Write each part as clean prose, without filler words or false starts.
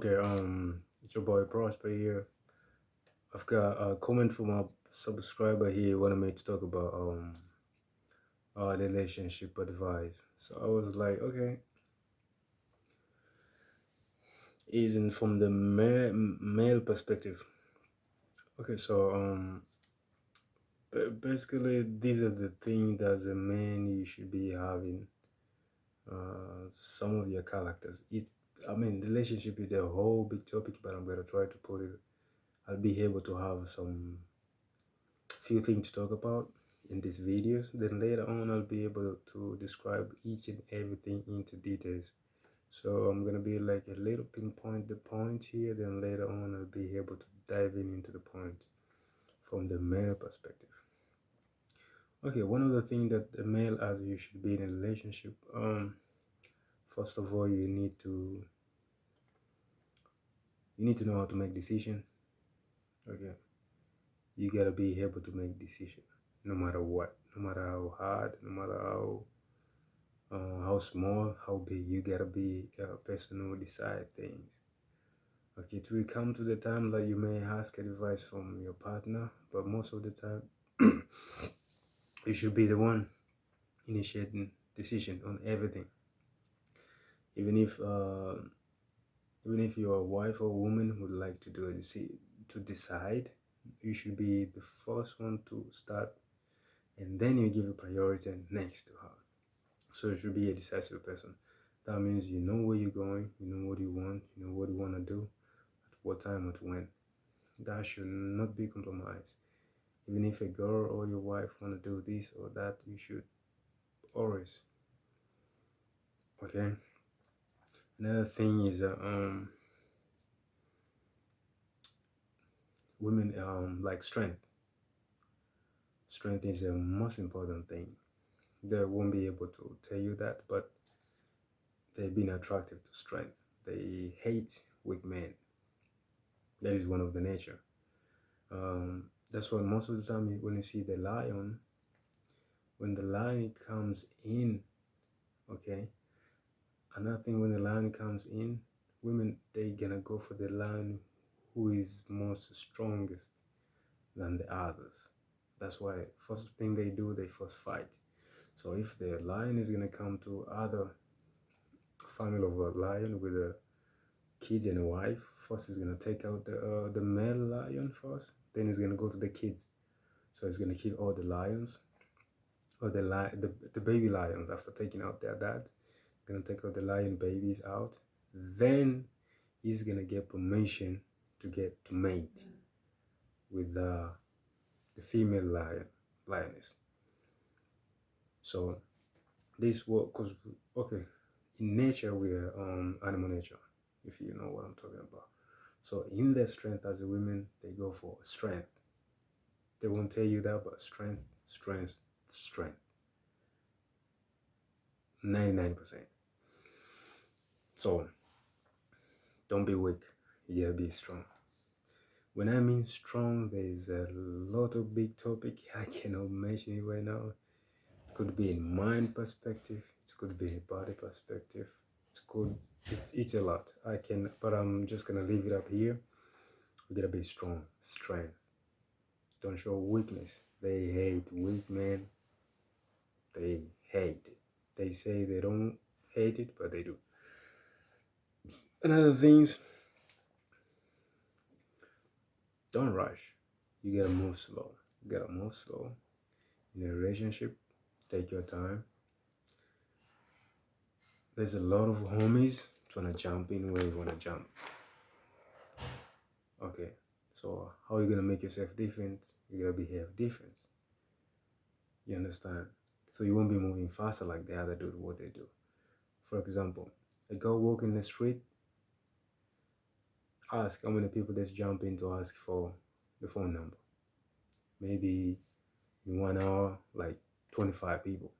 Okay, it's your boy Prosper here. I've got a comment from a subscriber here wanted me to talk about relationship advice. So I was like, okay, isn't from the male perspective. Okay, so basically these are the things as a man you should be having. Some of your characters. Relationship is a whole big topic, but I'm gonna try to put it. I'll be able to have some few things to talk about in these videos. Then later on, I'll be able to describe each and everything into details. So I'm gonna be like a little pinpoint the point here. Then later on, I'll be able to dive in into the point from the male perspective. Okay, one of the things that the male as you should be in a relationship. First of all, you need to know how to make decision. Okay, you gotta be able to make decision no matter what, no matter how hard, no matter how small, how big. You gotta be a person who decide things. Okay, it will come to the time that you may ask advice from your partner, but most of the time, you should be the one initiating decision on everything. Even if even if your wife or woman would like to do it, to decide, you should be the first one to start, and then you give a priority next to her. So you should be a decisive person. That means you know where you're going, you know what you want, you know what you want to do, at what time, at when. That should not be compromised. Even if a girl or your wife want to do this or that, you should always. Okay. Another thing is women like strength. Strength is the most important thing. They won't be able to tell you that, but they've been attracted to strength. They hate weak men. That is one of the nature. That's why most of the time when you see the lion, when the lion comes in, okay, another thing when the lion comes in, women they gonna go for the lion who is most strongest than the others. That's why first thing they do, they first fight. So if the lion is gonna come to other family of a lion with a kids and a wife, first he's gonna take out the male lion first, then he's gonna go to the kids. So he's gonna kill all the lions or the baby lions after taking out their dad. Gonna take out the lion babies out. Then he's gonna get permission to get to mate with the female lioness. So this work, cause okay, in nature we are animal nature, if you know what I'm talking about. So in their strength as a women, they go for strength. They won't tell you that, but strength, strength, strength. 99%. So don't be weak. You gotta be strong. When I mean strong, there's a lot of big topic I cannot mention it right now. It could be in mind perspective. It could be in body perspective. It's good. It's a lot. I can, but I'm just gonna leave it up here. We gotta be strong. Strength. Don't show weakness. They hate weak men. They hate it. They say they don't hate it, but they do. Another things, don't rush. You gotta move slow. You gotta move slow. In a relationship, take your time. There's a lot of homies trying to jump in where you wanna jump. Okay, so how are you gonna make yourself different? You gotta behave different. You understand? So you won't be moving faster like the other do what they do. For example, a girl walking the street, ask how many people just jump in to ask for the phone number. Maybe in 1 hour, like 25 people.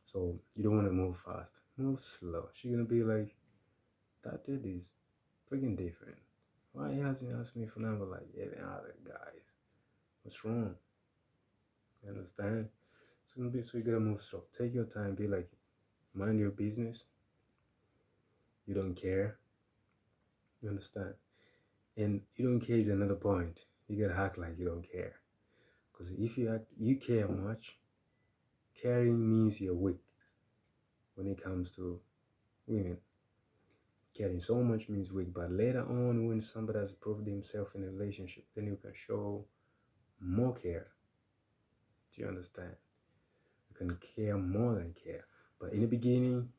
So you don't want to move fast. Move slow. She's gonna be like, that dude is freaking different. Why he hasn't asked me for number like every other guys? What's wrong? You understand? So you gotta move slow. Take your time. Be like, mind your business. You don't care. You understand? And you don't care is another point. You gotta act like you don't care. Because if you act, you care much, caring means you're weak when it comes to women. Caring so much means weak. But later on, when somebody has proved himself in a relationship, then you can show more care. Do you understand? You can care more than care. But in the beginning,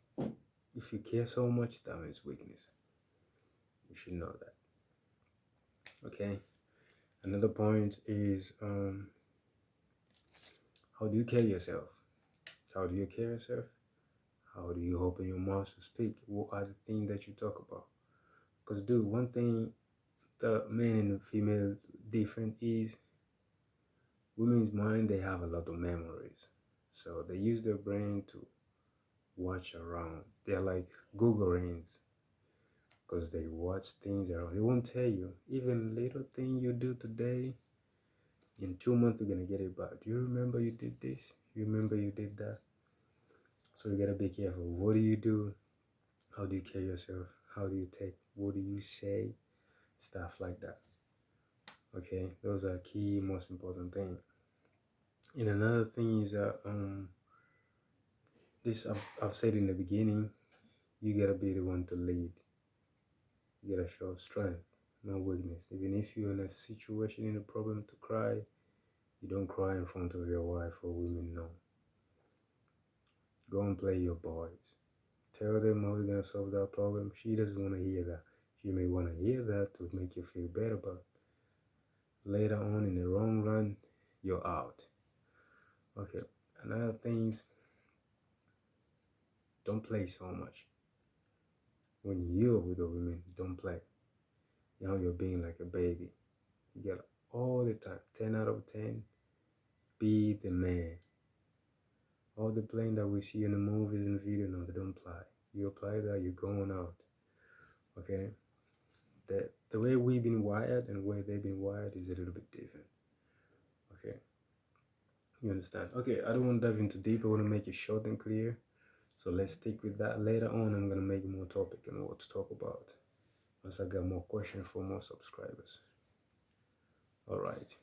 if you care so much, that means weakness. You should know that. Okay. Another point is how do you care yourself? How do you care yourself? How do you open your mouth to speak? What are the things that you talk about? Because, dude, one thing the man and the female different is women's mind, they have a lot of memories. So they use their brain to watch around. They're like Googleans because they watch things around. They won't tell you. Even little thing you do today, in 2 months you're gonna get it back. Do you remember you did this? You remember you did that? So you gotta be careful. What do you do? How do you carry yourself? How do you take? What do you say? Stuff like that. Okay, those are key, most important thing. And another thing is that this I've said in the beginning, you gotta be the one to lead. You gotta show strength, no weakness. Even if you're in a situation in a problem to cry, you don't cry in front of your wife or women. No. Go and play your boys. Tell them how we're gonna solve that problem. She doesn't want to hear that. She may want to hear that to make you feel better, but later on in the long run, you're out. Okay. Another thing is, don't play so much. When you're with a woman, don't play. You're being like a baby. You get all the time, 10 out of 10. Be the man. All the playing that we see in the movies and video, no, they don't apply. You apply that, you're going out. Okay? The way we've been wired and the way they've been wired is a little bit different. Okay? You understand? Okay, I don't want to dive into deep. I want to make it short and clear. So let's stick with that. Later on, I'm going to make more topic and what to talk about once I got more questions from more subscribers. All right.